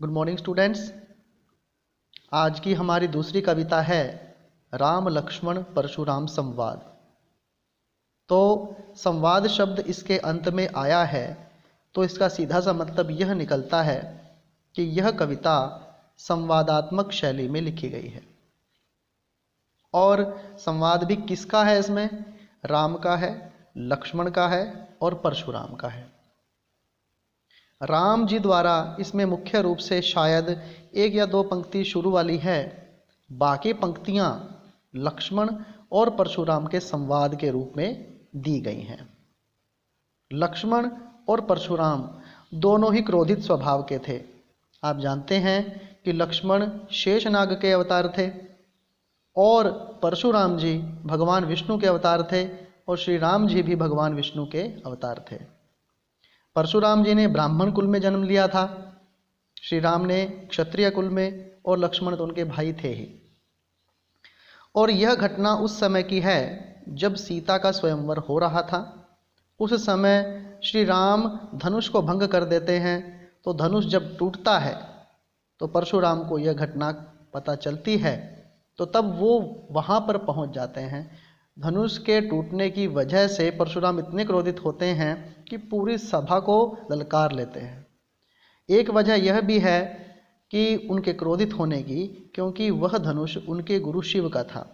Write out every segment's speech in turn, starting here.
Good morning students. आज की हमारी दूसरी कविता है राम लक्ष्मण परशुराम संवाद। तो संवाद शब्द इसके अंत में आया है तो इसका सीधा सा मतलब यह निकलता है कि यह कविता संवादात्मक शैली में लिखी गई है। और संवाद भी किसका है? इसमें राम का है, लक्ष्मण का है और परशुराम का है। राम जी द्वारा इसमें मुख्य रूप से शायद एक या दो पंक्ति शुरू वाली है, बाकी पंक्तियां लक्ष्मण और परशुराम के संवाद के रूप में दी गई हैं। लक्ष्मण और परशुराम दोनों ही क्रोधित स्वभाव के थे। आप जानते हैं कि लक्ष्मण शेषनाग के अवतार थे और परशुराम जी भगवान विष्णु के अवतार थे और श्री राम जी भी भगवान विष्णु के अवतार थे। परशुराम जी ने ब्राह्मण कुल में जन्म लिया था, श्री राम ने क्षत्रिय कुल में, और लक्ष्मण तो उनके भाई थे ही। और यह घटना उस समय की है जब सीता का स्वयंवर हो रहा था। उस समय श्री राम धनुष को भंग कर देते हैं, तो धनुष जब टूटता है तो परशुराम को यह घटना पता चलती है, तो तब वो वहाँ पर पहुँच जाते हैं। धनुष के टूटने की वजह से परशुराम इतने क्रोधित होते हैं कि पूरी सभा को ललकार लेते हैं। एक वजह यह भी है कि उनके क्रोधित होने की, क्योंकि वह धनुष उनके गुरु शिव का था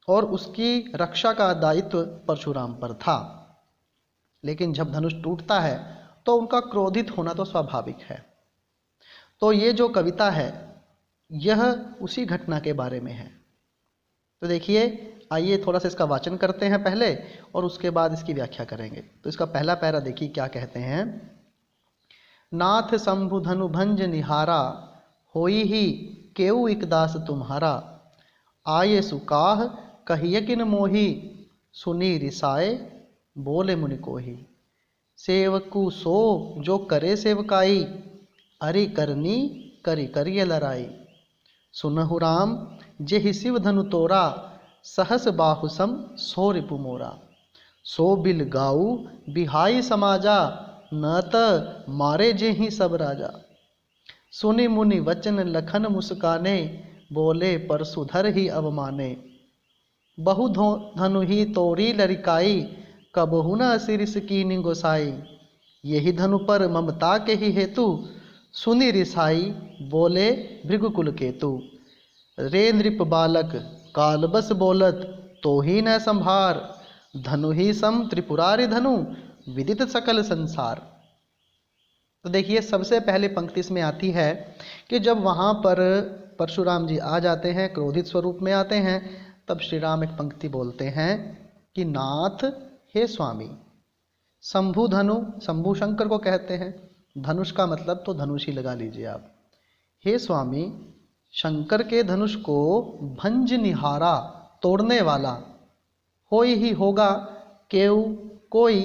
और उसकी रक्षा का दायित्व परशुराम पर था। लेकिन जब धनुष टूटता है तो उनका क्रोधित होना तो स्वाभाविक है। तो ये जो कविता है यह उसी घटना के बारे में है। तो देखिए, आइए थोड़ा सा इसका वाचन करते हैं पहले और उसके बाद इसकी व्याख्या करेंगे। तो इसका पहला पैरा देखिए क्या कहते हैं। नाथ शंभु धनु भंज निहारा, होई ही केऊ इकदास तुम्हारा। आये सुकाह कहिए किन मोही, सुनी रिसाए बोले मुनि कोही। सेवकु सो जो करे सेवकाई, अरि करनी करी करिय लड़ाई। सुनहु राम जेहि शिव धनु तोरा, सहस बाहुसम सो रिपु मोरा। सो बिल गाऊ बिहाई समाजा, न त मारे जेहि सब राजा। सुनि मुनि वचन लखन मुस्काने, बोले परशुधर ही अवमाने। बहु धनु ही तोरी लरिकाई, कबहु न सिरिस कीनि गोसाई। यही धनु पर ममता के ही हेतु, सुनि रिसाई बोले भृगुकुल केतु। रे नृप बालक कालबस बोलत, तो ही न संभार। धनु ही सम त्रिपुरारि धनु, विदित सकल संसार। तो देखिए, सबसे पहले पंक्ति इसमें आती है कि जब वहाँ पर परशुराम जी आ जाते हैं, क्रोधित स्वरूप में आते हैं, तब श्री राम एक पंक्ति बोलते हैं कि नाथ हे स्वामी। शंभु धनु, शंभु शंकर को कहते हैं, धनुष का मतलब तो धनुष ही लगा लीजिए आप। हे स्वामी, शंकर के धनुष को भंज निहारा, तोड़ने वाला, होई ही होगा केऊ कोई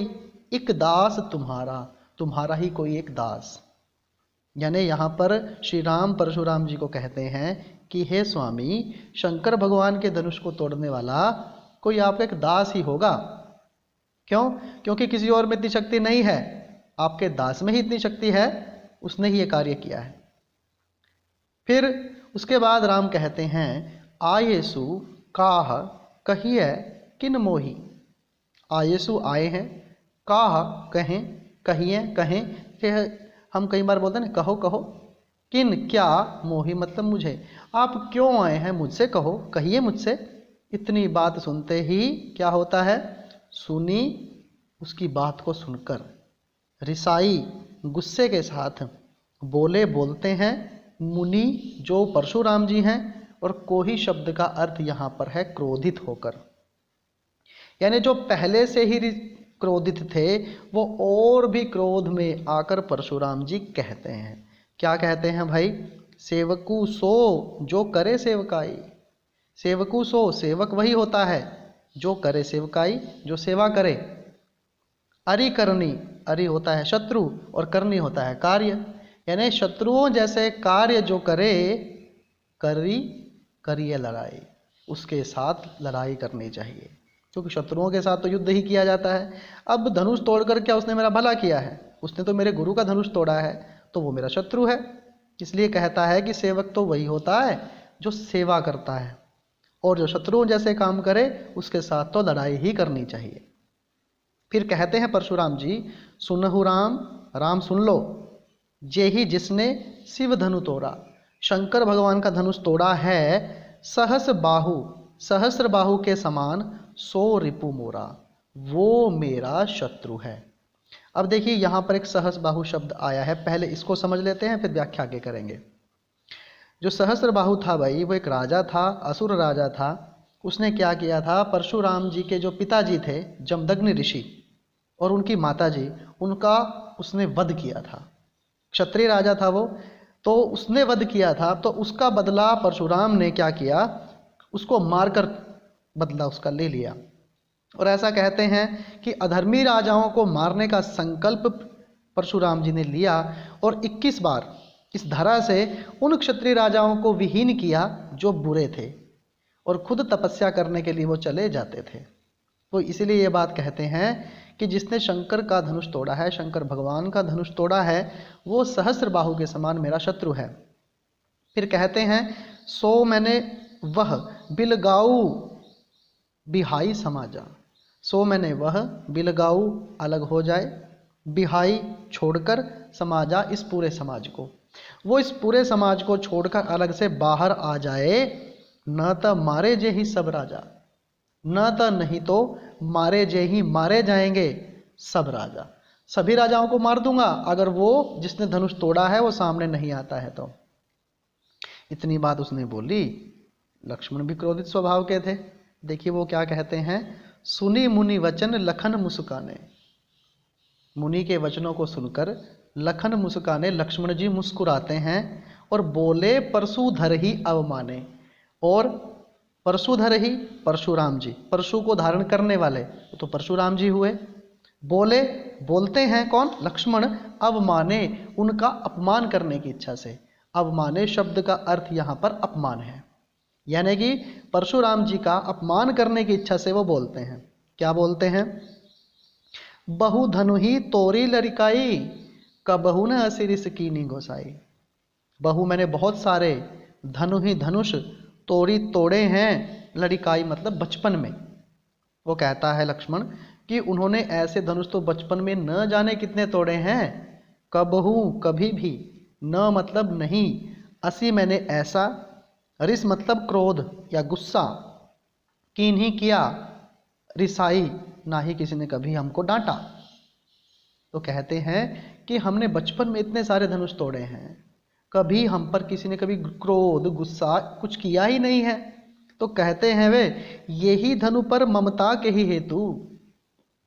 एक दास तुम्हारा, तुम्हारा ही कोई एक दास। यानी यहाँ पर श्री राम परशुराम जी को कहते हैं कि हे स्वामी, शंकर भगवान के धनुष को तोड़ने वाला कोई आपका एक दास ही होगा। क्यों? क्योंकि किसी और में इतनी शक्ति नहीं है, आपके दास में ही इतनी शक्ति है, उसने ही ये कार्य किया है। फिर उसके बाद राम कहते हैं आयेसु काह कहिए किन मोही। आयेसु आए हैं, काह कहें, कहिए कहें। फिर हम कई बार बोलते हैं ना, कहो कहो। किन क्या, मोही मतलब मुझे। आप क्यों आए हैं, मुझसे कहो, कहिए मुझसे। इतनी बात सुनते ही क्या होता है, सुनी उसकी बात को सुनकर रिसाई गुस्से के साथ बोले बोलते हैं मुनि, जो परशुराम जी हैं। और कोही शब्द का अर्थ यहाँ पर है क्रोधित होकर, यानी जो पहले से ही क्रोधित थे वो और भी क्रोध में आकर परशुराम जी कहते हैं। क्या कहते हैं भाई? सेवकु सो जो करे सेवकाई। सेवकु सो, सेवक वही होता है जो करे सेवकाई, जो सेवा करे। अरि करनी, अरि होता है शत्रु और करनी होता है कार्य, यानी शत्रुओं जैसे कार्य जो करे, करी करिए लड़ाई, उसके साथ लड़ाई करनी चाहिए, क्योंकि शत्रुओं के साथ तो युद्ध ही किया जाता है। अब धनुष तोड़कर क्या उसने मेरा भला किया है? उसने तो मेरे गुरु का धनुष तोड़ा है, तो वो मेरा शत्रु है। इसलिए कहता है कि सेवक तो वही होता है जो सेवा करता है, और जो शत्रुओं जैसे काम करे उसके साथ तो लड़ाई ही करनी चाहिए। फिर कहते हैं परशुराम जी, सुनहु राम, राम सुन लो, जे ही जिसने शिव धनु तोड़ा, शंकर भगवान का धनुष तोड़ा है, सहस्र बाहु के समान सो रिपु मोरा, वो मेरा शत्रु है। अब देखिए यहाँ पर एक सहस्र बाहु शब्द आया है, पहले इसको समझ लेते हैं फिर व्याख्या आगे करेंगे। जो सहस्र बाहु था भाई, वो एक राजा था, असुर राजा था। उसने क्या किया था, परशुराम जी के जो पिताजी थे जमदग्नि ऋषि और उनकी माता जी, उनका उसने वध किया था। क्षत्रिय राजा था वो, तो उसने वध किया था, तो उसका बदला परशुराम ने क्या किया, उसको मारकर बदला उसका ले लिया। और ऐसा कहते हैं कि अधर्मी राजाओं को मारने का संकल्प परशुराम जी ने लिया और 21 बार इस धरा से उन क्षत्रिय राजाओं को विहीन किया जो बुरे थे, और खुद तपस्या करने के लिए वो चले जाते थे। तो इसीलिए ये बात कहते हैं कि जिसने शंकर का धनुष तोड़ा है, शंकर भगवान का धनुष तोड़ा है, वो सहस्र बाहु के समान मेरा शत्रु है। फिर कहते हैं, सो मैंने वह बिलगाऊ बिहाई समाजा, सो मैंने वह बिलगाऊ अलग हो जाए, बिहाई छोड़कर, समाजा इस पूरे समाज को, वो इस पूरे समाज को छोड़कर अलग से बाहर आ जाए। न त मारे जे ही सब राजा, न त नहीं तो मारे जे ही मारे जाएंगे सब राजा, सभी राजाओं को मार दूंगा अगर वो जिसने धनुष तोड़ा है वो सामने नहीं आता है तो। इतनी बात उसने बोली। लक्ष्मण भी क्रोधित स्वभाव के थे। देखिए वो क्या कहते हैं, सुनी मुनि वचन लखन मुस्काने, मुनि के वचनों को सुनकर लखन मुस्काने, लक्ष्मण जी मुस्कुराते हैं और बोले, परशुधर ही अवमाने। और परशुधर ही परशुराम जी, परशु को धारण करने वाले तो परशुराम जी हुए। बोलते हैं कौन, लक्ष्मण, अवमाने, उनका अपमान करने की इच्छा से। अवमाने शब्द का अर्थ यहाँ पर अपमान है, यानी कि परशुराम जी का अपमान करने की इच्छा से वो बोलते हैं। क्या बोलते हैं, बहु धनु ही तोरी लड़िकाई, कबहु न असिरिस कीनी गोसाई। बहु मैंने बहुत सारे, धनु ही धनुष, तोड़ी तोड़े हैं, लड़िकाई मतलब बचपन में। वो कहता है लक्ष्मण कि उन्होंने ऐसे धनुष तो बचपन में न जाने कितने तोड़े हैं। कबहू कभी भी, न मतलब नहीं, असी मैंने ऐसा, रिस मतलब क्रोध या गुस्सा, कीन्ही किया, रिसाई ना ही किसी ने कभी हमको डांटा। तो कहते हैं कि हमने बचपन में इतने सारे धनुष तोड़े हैं, कभी हम पर किसी ने कभी क्रोध गुस्सा कुछ किया ही नहीं है। तो कहते हैं वे, यही धनु पर ममता के ही हेतु,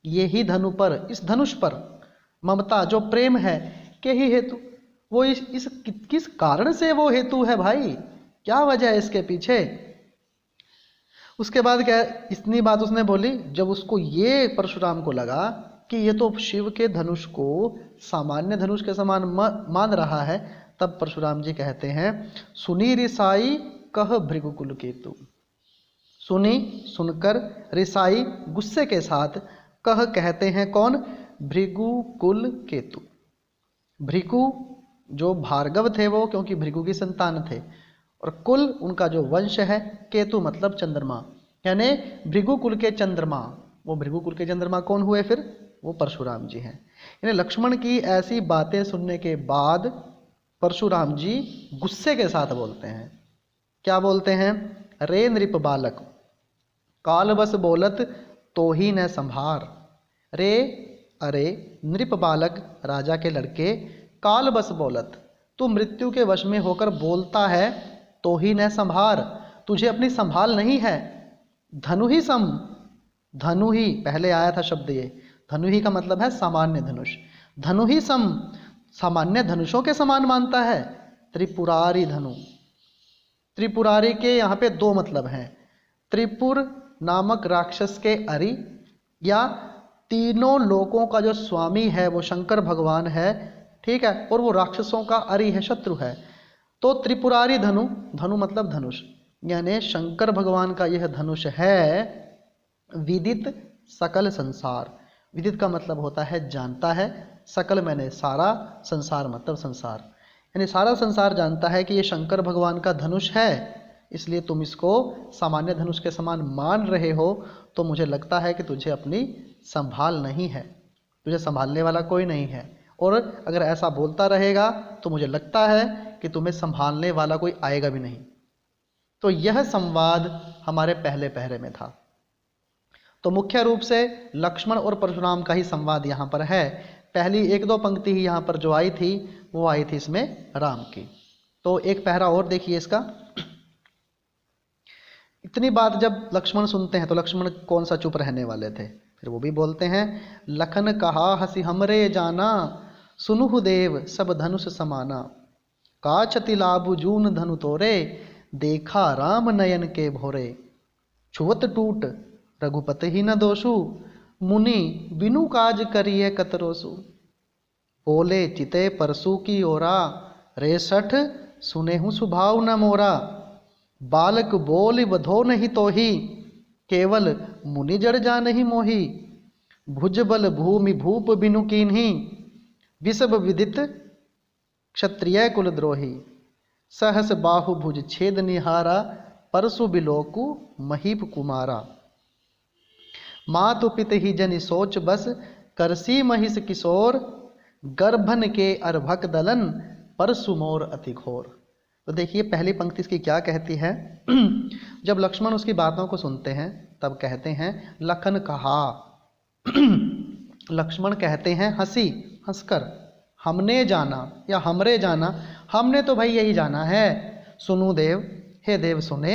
यही धनु पर, इस धनुष पर ममता जो प्रेम है के ही हेतु, वो इस किस कारण से वो हेतु है भाई, क्या वजह है इसके पीछे। उसके बाद क्या, इतनी बात उसने बोली, जब उसको ये परशुराम को लगा कि ये तो शिव के धनुष को सामान्य धनुष के समान मान रहा है, तब परशुराम जी कहते हैं, सुनी रिसाई कह भृगुकुल केतु। सुनी सुनकर, रिसाई गुस्से के साथ, कह कहते हैं कौन, भृगुकुल केतु। भृगु जो भार्गव थे वो, क्योंकि भृगु की संतान थे, और कुल उनका जो वंश है, केतु मतलब चंद्रमा, यानी भृगुकुल के चंद्रमा। वो भृगुकुल के चंद्रमा कौन हुए फिर, वो परशुराम जी हैं। यानी लक्ष्मण की ऐसी बातें सुनने के बाद परशुराम जी गुस्से के साथ बोलते हैं। क्या बोलते हैं, रे नृप बालक, काल बस बोलत तो ही न संभार। रे अरे नृप बालक, राजा के लड़के, काल बस बोलत, तू मृत्यु के वश में होकर बोलता है, तो ही न संभार, तुझे अपनी संभाल नहीं है। धनु ही सम, धनु ही पहले आया था शब्द, ये धनु ही का मतलब है सामान्य धनुष। धनु ही सम, सामान्य धनुषों के समान मानता है। त्रिपुरारी धनु, त्रिपुरारी के यहाँ पे दो मतलब हैं, त्रिपुर नामक राक्षस के अरि, या तीनों लोकों का जो स्वामी है वो शंकर भगवान है, ठीक है, और वो राक्षसों का अरि है, शत्रु है। तो त्रिपुरारी धनु, धनु मतलब धनुष, यानी शंकर भगवान का यह धनुष है। विदित सकल संसार, विदित का मतलब होता है जानता है, सकल मैंने सारा, संसार मतलब संसार, यानी सारा संसार जानता है कि ये शंकर भगवान का धनुष है, इसलिए तुम इसको सामान्य धनुष के समान मान रहे हो, तो मुझे लगता है कि तुझे अपनी संभाल नहीं है, तुझे संभालने वाला कोई नहीं है। और अगर ऐसा बोलता रहेगा तो मुझे लगता है कि तुम्हें संभालने वाला कोई आएगा भी नहीं। तो यह संवाद हमारे पहले पहरे में था। तो मुख्य रूप से लक्ष्मण और परशुराम का ही संवाद यहाँ पर है। पहली एक दो पंक्ति ही यहाँ पर जो आई थी वो आई थी इसमें राम की। तो एक पहरा और देखिए इसका। इतनी बात जब लक्ष्मण सुनते हैं तो लक्ष्मण कौन सा चुप रहने वाले थे, फिर वो भी बोलते हैं, लखन कहा हसी हमरे जाना, सुनुहु देव सब धनुष समाना, काछति लाभु जून धनु तोरे, देखा राम नयन के भोरे, छुवत टूट रघुपति ही न दोषु, मुनि बिनु काज करिए कतरोसु, बोले चिते परसु की ओरा, रे सठ सुनेहु सुभाव न मोरा, बालक बोल वधो नहीं तो ही, केवल मुनि जड़ जा नहीं मोही, भुज बल भूमि भूप बिनु कीन्ही, विषब विदित क्षत्रिय कुलद्रोही, सहस बाहु भुज छेद निहारा, परसु बिलोकु महीप कुमारा, मातु पित ही जनि सोच बस, करसी महिष किशोर, गर्भन के अर्भक दलन, परसु मोर अति घोर। तो देखिए पहली पंक्ति इसकी क्या कहती है। जब लक्ष्मण उसकी बातों को सुनते हैं तब कहते हैं लखन कहा। लक्ष्मण कहते हैं हंसी हंसकर, हमने जाना या हमरे जाना, हमने तो भाई यही जाना है, सुनु देव, हे देव सुने,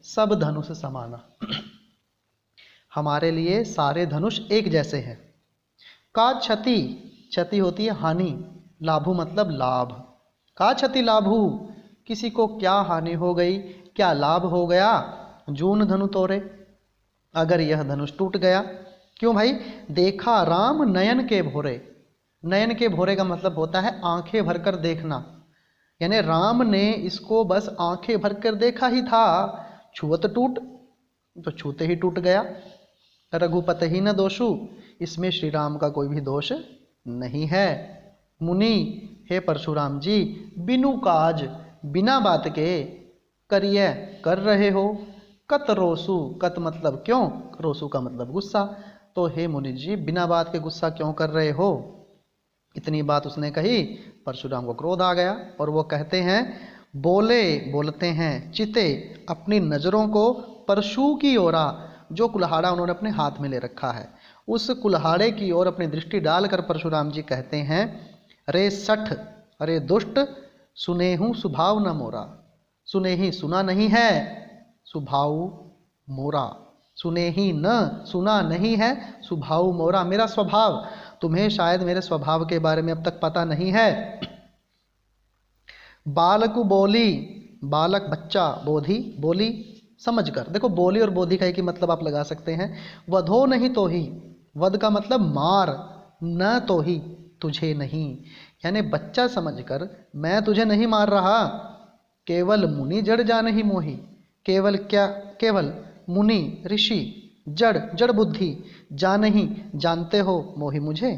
सब धनुष समाना, हमारे लिए सारे धनुष एक जैसे हैं। का क्षति, क्षति होती है हानि, लाभु मतलब लाभ, का क्षति लाभु, किसी को क्या हानि हो गई, क्या लाभ हो गया, जून धनु तोरे, अगर यह धनुष टूट गया। क्यों भाई, देखा राम नयन के भोरे, नयन के भोरे का मतलब होता है आंखें भरकर देखना, यानी राम ने इसको बस आंखें भरकर देखा ही था, छुअत टूट, तो छूते ही टूट गया, रघुपति ही न दोषु, इसमें श्री राम का कोई भी दोष नहीं है। मुनि, हे परशुराम जी, बिनु काज, बिना बात के, करिए कर रहे हो, कत रोसु, कत मतलब क्यों, रोसु का मतलब गुस्सा, तो हे मुनि जी बिना बात के गुस्सा क्यों कर रहे हो। इतनी बात उसने कही, परशुराम को क्रोध आ गया और वो कहते हैं, बोलते हैं चिते, अपनी नजरों को परशु की ओरा, जो कुल्हाड़ा उन्होंने अपने हाथ में ले रखा है, उस कुल्हाड़े की ओर अपनी दृष्टि डालकर परशुराम जी कहते हैं, रे सठ, अरे दुष्ट, सुनेहु सुभाव न मोरा, सुने ही सुना नहीं है, सुभाव मोरा, सुने ही न सुना नहीं है, सुभाव मोरा मेरा स्वभाव, तुम्हें शायद मेरे स्वभाव के बारे में अब तक पता नहीं है। बालक बोली, बालक बच्चा, बोधी बोली समझकर, देखो बोली और बोधी का एक ही मतलब आप लगा सकते हैं। वधो नहीं तो ही, वध का मतलब मार, न तो ही तुझे नहीं, यानी बच्चा समझकर मैं तुझे नहीं मार रहा, केवल मुनि जड़ जा नहीं मोही, केवल क्या, केवल मुनि ऋषि, जड़ जड़ बुद्धि, जा नहीं जानते हो मोही मुझे,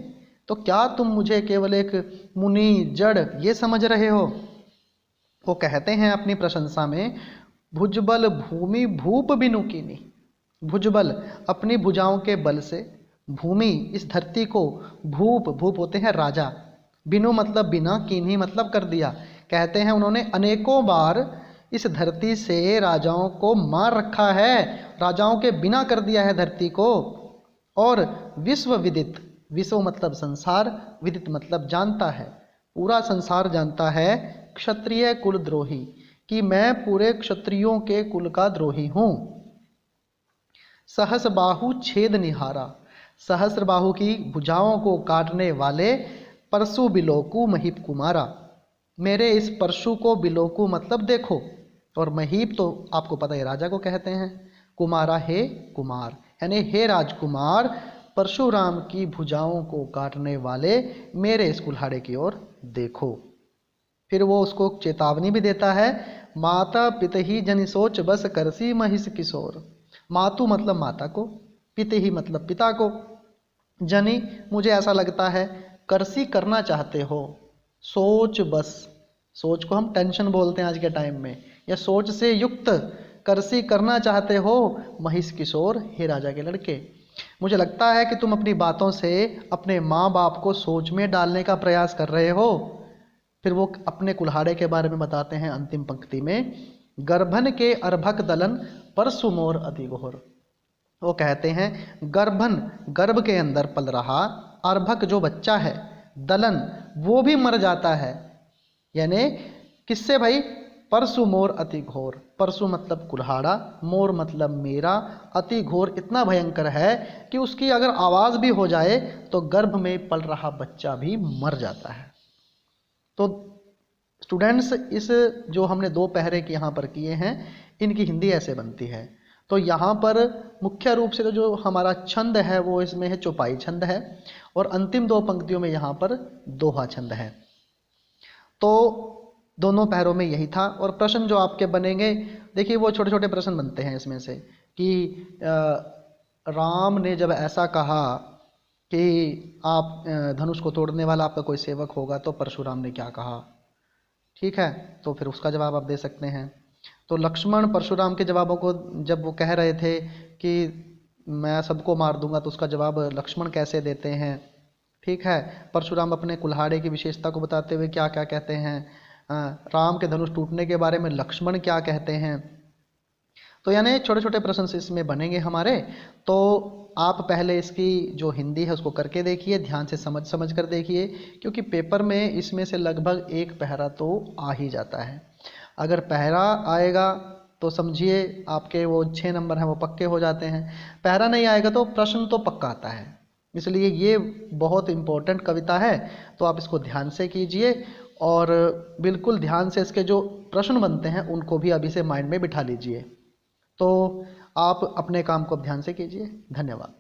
तो क्या तुम मुझे केवल एक मुनि जड़ ये समझ रहे हो। वो कहते हैं अपनी प्रशंसा में, भुजबल भूमि भूप बिनु कीनी, भुजबल अपनी भुजाओं के बल से, भूमि इस धरती को, भूप, भूप होते हैं राजा, बिनु मतलब बिना, कीन्ही मतलब कर दिया, कहते हैं उन्होंने अनेकों बार इस धरती से राजाओं को मार रखा है, राजाओं के बिना कर दिया है धरती को। और विश्व विदित, विश्व मतलब संसार, विदित मतलब जानता है, पूरा संसार जानता है, क्षत्रिय कुल द्रोही, कि मैं पूरे क्षत्रियों के कुल का द्रोही हूँ। सहस बाहु छेद निहारा, सहस्र बाहु की भुजाओं को काटने वाले, परशु बिलोकु महीप कुमारा, मेरे इस परशु को, बिलोकु मतलब देखो, और महीप तो आपको पता है राजा को कहते हैं, कुमारा हे कुमार, यानी हे राजकुमार, परशुराम की भुजाओं को काटने वाले मेरे इस कुल्हाड़े की ओर देखो। फिर वो उसको चेतावनी भी देता है, माता पितहि जनि सोच बस, करसी महिष किशोर, मातु मतलब माता को, पितहि मतलब पिता को, जनि मुझे ऐसा लगता है, करसी करना चाहते हो, सोच बस, सोच को हम टेंशन बोलते हैं आज के टाइम में। या सोच से युक्त करसी करना चाहते हो महिष किशोर हे राजा के लड़के। मुझे लगता है कि तुम अपनी बातों से अपने माँ बाप को सोच में डालने का प्रयास कर रहे हो। फिर वो अपने कुल्हाड़े के बारे में बताते हैं अंतिम पंक्ति में, गर्भन के अर्भक दलन परसु मोर अति घोर। वो कहते हैं गर्भन, गर्भ के अंदर पल रहा, अर्भक जो बच्चा है, दलन वो भी मर जाता है। यानी किससे भाई? परसु मोर अति घोर। परसु मतलब कुल्हाड़ा, मोर मतलब मेरा, अति घोर इतना भयंकर है कि उसकी अगर आवाज़ भी हो जाए तो गर्भ में पल रहा बच्चा भी मर जाता है। तो स्टूडेंट्स, इस जो हमने 2 पहरे के यहाँ पर किए हैं, इनकी हिंदी ऐसे बनती है। तो यहाँ पर मुख्य रूप से तो जो हमारा छंद है वो इसमें है चौपाई छंद है, और अंतिम 2 पंक्तियों में यहाँ पर दोहा छंद है। तो दोनों पहरों में यही था। और प्रश्न जो आपके बनेंगे, देखिए वो छोटे छोटे प्रश्न बनते हैं इसमें से कि राम ने जब ऐसा कहा कि आप धनुष को तोड़ने वाला आपका कोई सेवक होगा, तो परशुराम ने क्या कहा? ठीक है, तो फिर उसका जवाब आप दे सकते हैं। तो लक्ष्मण परशुराम के जवाबों को जब वो कह रहे थे कि मैं सबको मार दूंगा, तो उसका जवाब लक्ष्मण कैसे देते हैं? ठीक है, परशुराम अपने कुल्हाड़े की विशेषता को बताते हुए क्या क्या कहते हैं? राम के धनुष टूटने के बारे में लक्ष्मण क्या कहते हैं? तो यानी छोटे छोटे प्रश्न इसमें बनेंगे हमारे। तो आप पहले इसकी जो हिंदी है उसको करके देखिए, ध्यान से समझ कर देखिए, क्योंकि पेपर में इसमें से लगभग 1 पहरा तो आ ही जाता है। अगर पहरा आएगा तो समझिए आपके वो 6 नंबर हैं वो पक्के हो जाते हैं। पहरा नहीं आएगा तो प्रश्न तो पक्का आता है। इसलिए ये बहुत इम्पोर्टेंट कविता है, तो आप इसको ध्यान से कीजिए और बिल्कुल ध्यान से इसके जो प्रश्न बनते हैं उनको भी अभी से माइंड में बिठा लीजिए। तो आप अपने काम को ध्यान से कीजिए। धन्यवाद।